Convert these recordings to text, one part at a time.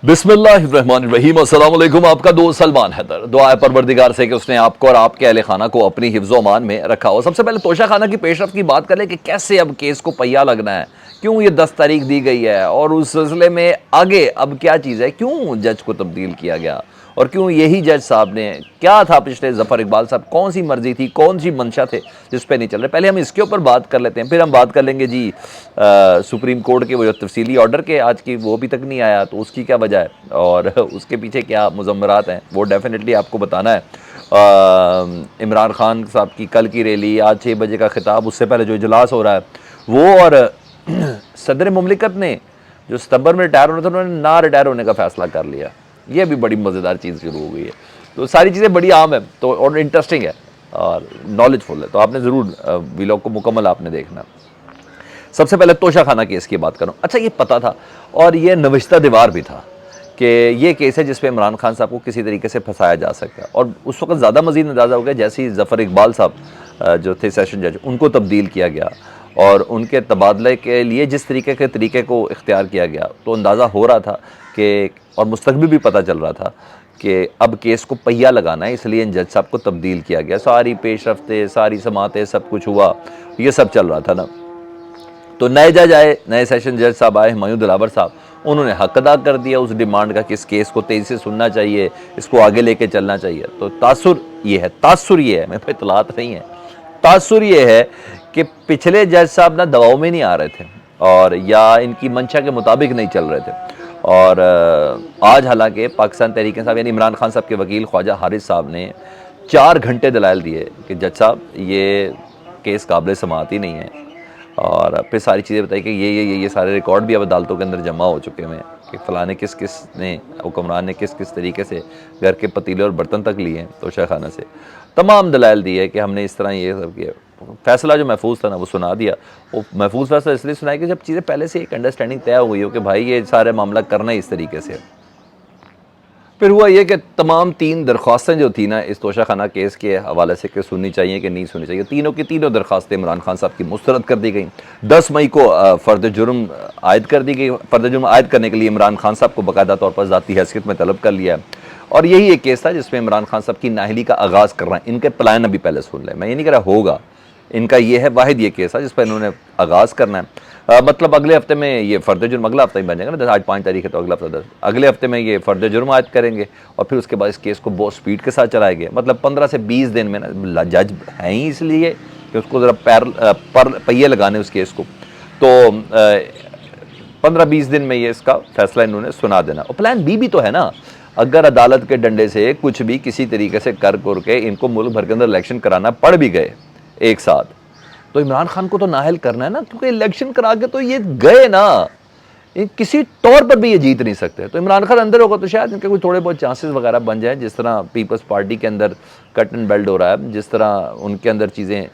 बिस्मिल्लाहिर्रहमानिर्रहीम। अस्सलाम वालेकुम। आपका दोस्त सलमान हैदर। दुआ है परवरदिगार से कि उसने आपको और आपके अहले खाना को अपनी हिफ्ज़ो अमान में रखा हो। सबसे पहले तोशा खाना की पेशरफ की बात कर ले कि कैसे अब केस को पहिया लगना है, क्यों ये 10 तारीख दी गई है और उस सिलसिले में आगे अब क्या चीज़ है, क्यों जज को तब्दील किया गया और क्यों यही जज साहब ने, क्या था पिछले ज़फ़र इकबाल साहब, कौन सी मर्जी थी, कौन सी मंशा थे जिस पे नहीं चल रहे। पहले हम इसके ऊपर बात कर लेते हैं, फिर हम बात कर लेंगे जी सुप्रीम कोर्ट के वो जो तफसीली ऑर्डर के आज की वो अभी तक नहीं आया, तो उसकी क्या वजह है और उसके पीछे क्या मुज़म्मरात हैं, वो डेफिनेटली आपको बताना है। इमरान खान साहब की कल की रैली, आज 6 बजे का खिताब, उससे पहले जो इजलास हो रहा है वो, और सदर मुमलिकत ने जो सितंबर में रिटायर होना था उन्होंने ना रिटायर होने का फ़ैसला कर लिया। ये भी बड़ी मज़ेदार चीज़ शुरू हो गई है। तो सारी चीज़ें बड़ी आम है तो और इंटरेस्टिंग है और नॉलेजफुल है, तो आपने ज़रूर वीलॉग को मुकम्मल आपने देखना। सबसे पहले तोशा खाना केस की बात करूं। अच्छा, ये पता था और ये नविश्ता दीवार भी था कि ये केस है जिस पे इमरान खान साहब को किसी तरीके से फंसाया जा सकता है, और उस वक्त ज़्यादा मज़ीद अंदाज़ा हो गया जैसे ही ज़फ़र इकबाल साहब जो थे सेशन जज, उनको तब्दील किया गया और उनके तबादले के लिए जिस तरीके को इख्तियार किया गया, तो अंदाज़ा हो रहा था कि, और मुस्तकबिल भी पता चल रहा था कि अब केस को पहिया लगाना है, इसलिए इन जज साहब को तब्दील किया गया। सारी पेशरफ्तें, सारी समातें, सब कुछ हुआ, ये सब चल रहा था ना। तो नए जज आए, नए सेशन जज साहब आए, हुमायूं दिलावर साहब, उन्होंने हक अदा कर दिया उस डिमांड का कि इस केस को तेज़ी से सुनना चाहिए, इसको आगे लेके चलना चाहिए। तो तासुर ये है, मेरे पे इतलात नहीं है, तासुर ये है कि पिछले जज साहब ना दबाव में नहीं आ रहे थे और या इनकी मंशा के मुताबिक नहीं चल रहे थे। और आज हालांकि पाकिस्तान तहरीक साहब यानी इमरान खान साहब के वकील ख्वाजा हारिस साहब ने 4 घंटे दलाइल दिए कि जज साहब ये केस काबिल समाअत ही नहीं है, और फिर सारी चीज़ें बताई कि ये सारे रिकॉर्ड भी अब अदालतों के अंदर जमा हो चुके हैं कि फ़लाँ ने किस किस ने, हुक्मरान ने किस किस तरीके से घर के पतीले और बर्तन तक लिए हैं तोशा खाना से। तमाम दलाइल दी है कि हमने इस तरह ये सब किया। फ़ैसला जो महफूज था ना वो सुना दिया। वो महफूज फ़ैसला इसलिए सुनाया कि जब चीज़ें पहले से एक अंडरस्टैंडिंग तय हो गई हो कि भाई ये सारे मामला करना ही इस तरीके से। फिर हुआ ये कि तमाम 3 दरख्वास्तें जो थी ना इस तोशा खाना केस के हवाले से कि सुननी चाहिए कि नहीं सुननी चाहिए, तीनों की तीनों दरख्वास्तें इमरान खान साहब की मुस्तरद कर दी गई। 10 मई को फ़र्द जुर्म आयद कर दी गई। फ़र्द जुर्म आयद करने के लिए इमरान खान साहब को बाकायदा तौर पर ज़ाती हैसियत में तलब कर लिया है, और यही एक केस था जिसमें इमरान खान साहब की नाअहली का आगाज़ कर रहा है। इनके प्लान अभी पहले सुन लें, मैं ये नहीं कह रहा होगा, इनका ये है वाहिद ये केस है जिस पर इन्होंने आगाज़ करना है। मतलब अगले हफ्ते में ये फ़र्द जुर्म, अगला हफ्ता ही बन जाएगा ना, आज 5 तारीख है तो अगला हफ्ता 10, अगले हफ्ते में ये फ़र्द जुर्म आयद करेंगे और फिर उसके बाद इस केस को बहुत स्पीड के साथ चलाएंगे। मतलब 15 से 20 दिन में ना, जज हैं ही इसलिए कि उसको ज़रा पर पहिए लगाने उस केस को, तो 15-20 दिन में ये इसका फैसला इन्होंने सुना देना। और प्लान बी भी तो है ना, अगर अदालत के डंडे से कुछ भी किसी तरीके से कर के इनको मुल्क भर के अंदर इलेक्शन कराना पड़ भी गए एक साथ, तो इमरान खान को तो नाअहल करना है ना, क्योंकि इलेक्शन करा के तो ये गए ना, किसी तौर पर भी ये जीत नहीं सकते। तो इमरान खान अंदर होगा तो शायद इनके कोई थोड़े बहुत चांसेस वगैरह बन जाए, जिस तरह पीपल्स पार्टी के अंदर कट एंड बेल्ट हो रहा है, जिस तरह उनके अंदर चीज़ें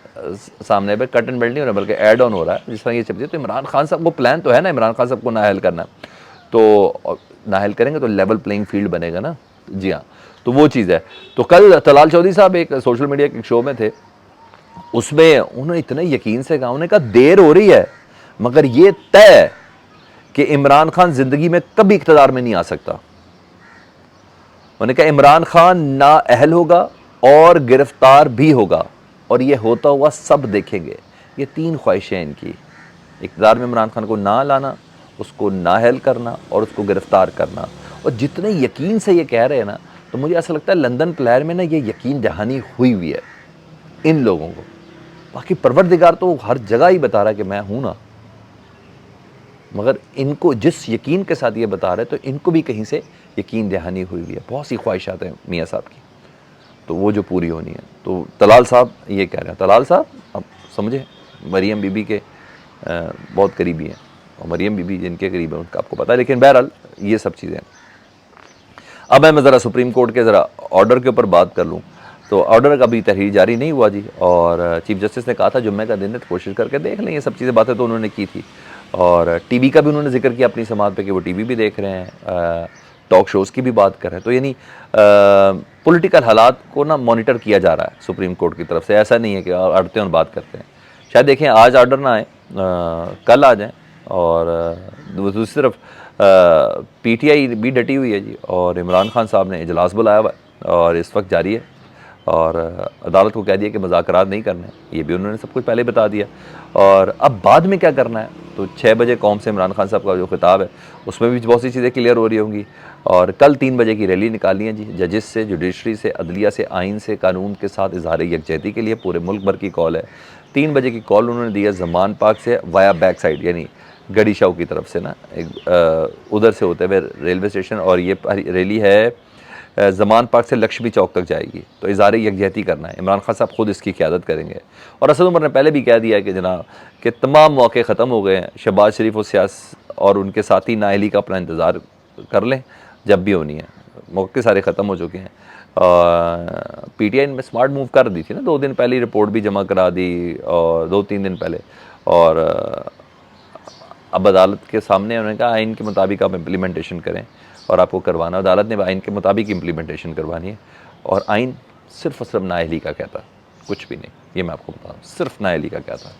सामने पे कट एंड बेल्ट नहीं हो रहा बल्कि ऐड ऑन हो रहा है, जिस तरह ये चलती है। तो इमरान खान साहब को प्लान तो है ना, इमरान खान साहब को नाअहल करना, तो नाअहल करेंगे तो लेवल प्लेइंग फील्ड बनेगा ना। जी हाँ, तो वो चीज़ है। तो कल तलाल चौधरी साहब एक सोशल मीडिया के शो में थे, उसमें उन्होंने इतने यकीन से कहा, उन्होंने कहा देर हो रही है मगर ये तय है कि इमरान खान जिंदगी में कभी इख्तियार में नहीं आ सकता। उन्होंने कहा इमरान खान नाअहल होगा और गिरफ्तार भी होगा, और ये होता हुआ सब देखेंगे। ये 3 ख्वाहिशें इनकी, इख्तियार में इमरान खान को ना लाना, उसको नाअहल करना और उसको गिरफ्तार करना। और जितने यकीन से ये कह रहे हैं ना, तो मुझे ऐसा लगता है लंदन प्लेयर में ना ये यकीन दहानी हुई हुई है इन लोगों को। बाकी परवरदिगार तो हर जगह ही बता रहा है कि मैं हूं ना, मगर इनको जिस यकीन के साथ ये बता रहे, तो इनको भी कहीं से यकीन दहानी हुई हुई है। बहुत सी ख्वाहिशात हैं मियाँ साहब की, तो वो जो पूरी होनी है। तो तलाल साहब ये कह रहे हैं, तलाल साहब अब समझे मरियम बीबी के बहुत करीबी हैं, और मरियम बीबी जिनके करीब है उनका आपको पता है। लेकिन बहरहाल ये सब चीज़ें। अब मैं ज़रा सुप्रीम कोर्ट के ज़रा ऑर्डर के ऊपर बात कर लूँ। तो ऑर्डर का अभी तहरीर जारी नहीं हुआ जी, और चीफ जस्टिस ने कहा था जुम्मे का दिन है तो कोशिश करके देख लें। ये सब चीज़ें बातें तो उन्होंने की थी, और टीवी का भी उन्होंने जिक्र किया अपनी समात पे कि वो टीवी भी देख रहे हैं, टॉक शोज़ की भी बात कर रहे हैं। तो यानी पॉलिटिकल हालात को ना मॉनिटर किया जा रहा है सुप्रीम कोर्ट की तरफ से। ऐसा नहीं है कि अड़ते हैं और बात करते हैं। शायद देखें आज ऑर्डर ना आए, कल आ जाएँ। और दूसरी तरफ पीटीआई भी डटी हुई है जी, और इमरान खान साहब ने इजलास बुलाया हुआ है और इस वक्त जारी है, और अदालत को कह दिया कि मुज़ाकरात नहीं करने, ये भी उन्होंने सब कुछ पहले बता दिया। और अब बाद में क्या करना है, तो 6 बजे कौम से इमरान खान साहब का जो खिताब है उसमें भी बहुत सी चीज़ें क्लियर हो रही होंगी। और कल 3 बजे की रैली निकाली है जी, जजेस से, जुडिशरी से, अदलिया से, आइन से, कानून के साथ इजहार यकजहती के लिए पूरे मुल्क भर की कॉल है। 3 बजे की कॉल उन्होंने दी है ज़मान पार्क से वाया बैक साइड, यानी गड़ी शाह की तरफ से ना, एक उधर से होते हुए रेलवे स्टेशन, और ये रैली है ज़मान पार्क से लक्ष्मी चौक तक जाएगी। तो इज़हार यकजहती करना है, इमरान खान साहब खुद इसकी क़यादत करेंगे। और असद उमर ने पहले भी कह दिया है कि जनाब कि तमाम मौके ख़त्म हो गए हैं, शहबाज शरीफ और उनके साथी नाअहली का अपना इंतज़ार कर लें, जब भी होनी है, मौके सारे ख़त्म हो चुके हैं। पीटीआई में स्मार्ट मूव कर दी थी ना, 2 दिन पहले रिपोर्ट भी जमा करा दी, और 2-3 दिन पहले, और अब अदालत के सामने उन्होंने कहा आइन के मुताबिक आप इम्प्लीमेंटेशन करें, और आपको करवाना, अदालत ने आइन के मुताबिक इम्प्लीमेंटेशन करवानी है। और आइन सिर्फ और सिर्फ नाअहली का कहता है, कुछ भी नहीं, ये मैं आपको बता रहा हूँ, सिर्फ नाअहली का कहता है,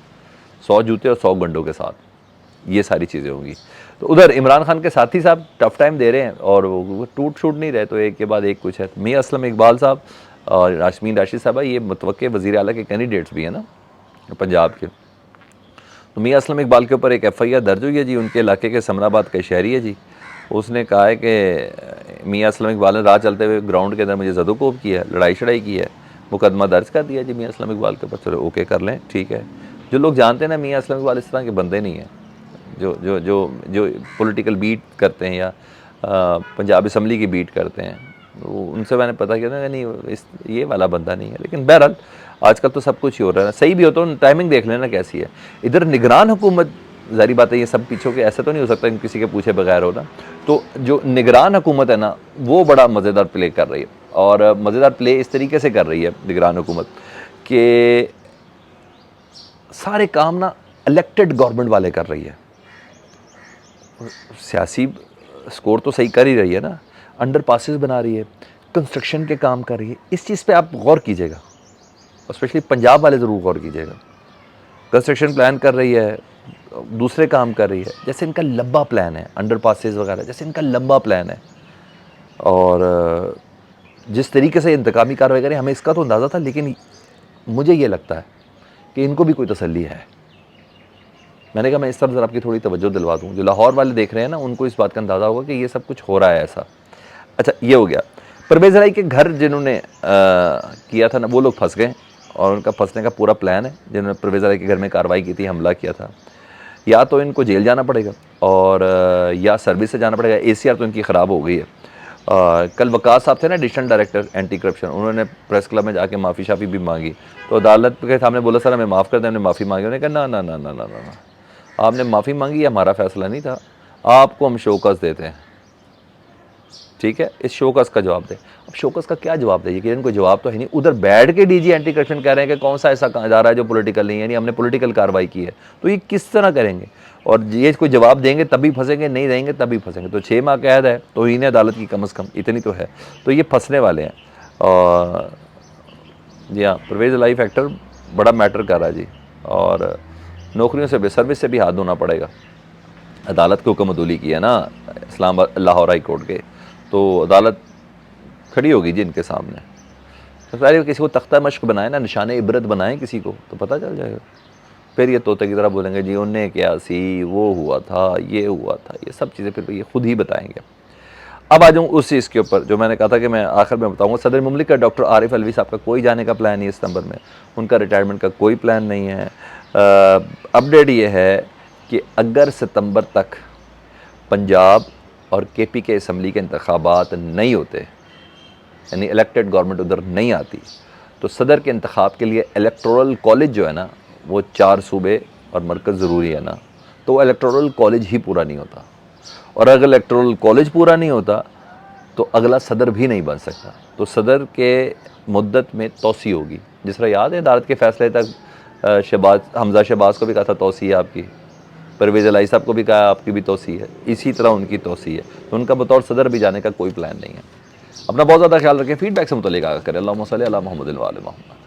100 जूते और 100 गंडों के साथ ये सारी चीज़ें होंगी। तो उधर इमरान खान के साथी साहब टफ टाइम दे रहे हैं, और वो टूट छूट नहीं रहे, तो एक के बाद एक कुछ है। मियां असलम इकबाल साहब और यास्मीन राशिद साहब, ये मुतवक्के वज़ीर आला के कैंडिडेट्स भी हैं ना पंजाब के। तो मियां असलम इकबाल के ऊपर एक FIR दर्ज हुई है जी, उनके इलाके के समराबाद के शहरी है जी। उसने कहा है कि मियां असलम इकबाल ने राह चलते हुए ग्राउंड के अंदर मुझे ज़दोकोब की है, लड़ाई शड़ाई की है, मुकदमा दर्ज कर दिया जी मियां असलम इकबाल के ऊपर। चलो ओके कर लें, ठीक है। जो लोग जानते हैं ना, मियां असलम इकबाल इस तरह के बंदे नहीं हैं, जो जो जो जो पॉलिटिकल बीट करते हैं या पंजाब असम्बली की बीट करते हैं, उनसे मैंने पता किया ना, नहीं ये वाला बंदा नहीं है। लेकिन बहरहाल आजकल तो सब कुछ ही हो रहा है, सही भी हो तो टाइमिंग देख लेना कैसी है। इधर निगरान हुकूमत, ज़ाहिर बात है ये सब पीछे के, ऐसा तो नहीं हो सकता किसी के पूछे बगैर हो ना। तो जो निगरान हुकूमत है ना, वो बड़ा मज़ेदार प्ले कर रही है, और मज़ेदार प्ले इस तरीके से कर रही है निगरान हुकूमत कि सारे काम ना इलेक्टेड गवर्नमेंट वाले कर रही है। सियासी स्कोर तो सही कर ही रही है ना, अंडर पासेस बना रही है, कंस्ट्रक्शन के काम कर रही है। इस चीज़ पे आप गौर कीजिएगा, स्पेशली पंजाब वाले ज़रूर गौर कीजिएगा। कंस्ट्रक्शन प्लान कर रही है, दूसरे काम कर रही है, जैसे इनका लंबा प्लान है, अंडर पासेस वगैरह, जैसे इनका लंबा प्लान है। और जिस तरीके से इंतकामी कार्रवाई करें, हमें इसका तो अंदाज़ा था, लेकिन मुझे ये लगता है कि इनको भी कोई तसल्ली है। मैंने कहा मैं इस तरफ ज़रा आपकी थोड़ी तवज्जो दिलवा दूँ, जो लाहौर वाले देख रहे हैं ना, उनको इस बात का अंदाज़ा होगा कि ये सब कुछ हो रहा है ऐसा। अच्छा, ये हो गया। परवेज़ इलाही के घर जिन्होंने किया था ना, वो लोग फंस गए, और उनका फंसने का पूरा प्लान है। जिन्होंने परवेज़ इलाही के घर में कार्रवाई की थी, हमला किया था, या तो इनको जेल जाना पड़ेगा, और या सर्विस से जाना पड़ेगा। ACR तो इनकी ख़राब हो गई है। कल वकास साहब थे ना, एडिशनल डायरेक्टर एंटी करप्शन, उन्होंने प्रेस क्लब में जाके माफ़ी शाफ़ी भी मांगी, तो अदालत के सामने बोला सर हमें माफ़ कर दें, हमने माफ़ी मांगी। उन्होंने कहा ना ना ना ना ना ना, आपने माफ़ी मांगी, ये हमारा फैसला नहीं था, आपको हम शोकस देते हैं, ठीक है, इस शोकस का जवाब दें। अब शोकस का क्या जवाब दें, कि इनको जवाब तो है नहीं। उधर बैठ के DG एंटी करप्शन कह रहे हैं कि कौन सा ऐसा इदारा है जो पॉलिटिकल नहीं है, यानी हमने पॉलिटिकल कार्रवाई की है, तो ये किस तरह करेंगे? और ये कोई जवाब देंगे तभी फंसेंगे, नहीं देंगे तभी फंसेंगे। तो 6 माह कैद है, तो इन्हें अदालत की कम अज़ कम इतनी तो है, तो ये फंसने वाले हैं। और जी हाँ, परवेज़ इलाही फैक्टर बड़ा मैटर कर रहा है जी, और नौकरियों से भी, सर्विस से भी हाथ धोना पड़ेगा। अदालत के हुक्म अदूली की है ना इस्लामाबाद लाहौर हाई कोर्ट के, तो अदालत खड़ी होगी जी इनके सामने। तो सारे किसी को तख्ता मश्क बनाए ना, निशान इबरत बनाएं किसी को, तो पता चल जाएगा। फिर ये तोते की तरह बोलेंगे जी उन्हें क्या सी, वो हुआ था, ये हुआ था, ये सब चीज़ें फिर ये खुद ही बताएंगे। अब आ जाऊँ उस चीज़ के ऊपर जो मैंने कहा था कि मैं आखिर में बताऊँगा। सदर मुमलिकत डॉक्टर आरिफ अलवी साहब का कोई जाने का प्लान नहीं है सितंबर में, उनका रिटायरमेंट का कोई प्लान नहीं है। अपडेट ये है कि अगर सितंबर तक पंजाब और KP के असम्बली के इंतखाबात नहीं होते, यानी इलेक्टेड गवर्नमेंट उधर नहीं आती, तो सदर के इंतखाब के लिए इलेक्टोरल कॉलेज जो है ना, वो 4 सूबे और मरकज़ ज़रूरी है ना, तो वो इलेक्टोरल कॉलेज ही पूरा नहीं होता। और अगर इलेक्टोरल कॉलेज पूरा नहीं होता तो अगला सदर भी नहीं बन सकता। तो सदर के मुद्दत में तोसी होगी। जिस तरह याद है अदालत के फैसले तक हमजा शहबाज को भी कहा था तोसी है आपकी, परवेज़ इलाही साहब को भी कहा आपकी भी तोसी है, इसी तरह उनकी तोसी है। तो उनका बतौर सदर भी जाने का कोई प्लान नहीं है। अपना बहुत ज़्यादा ख्याल रखें। फीडबैक से मुतल्लिक़ आगाह करें। अल्लाहुम्मा सल्ली अला मुहम्मद व आले मुहम्मद।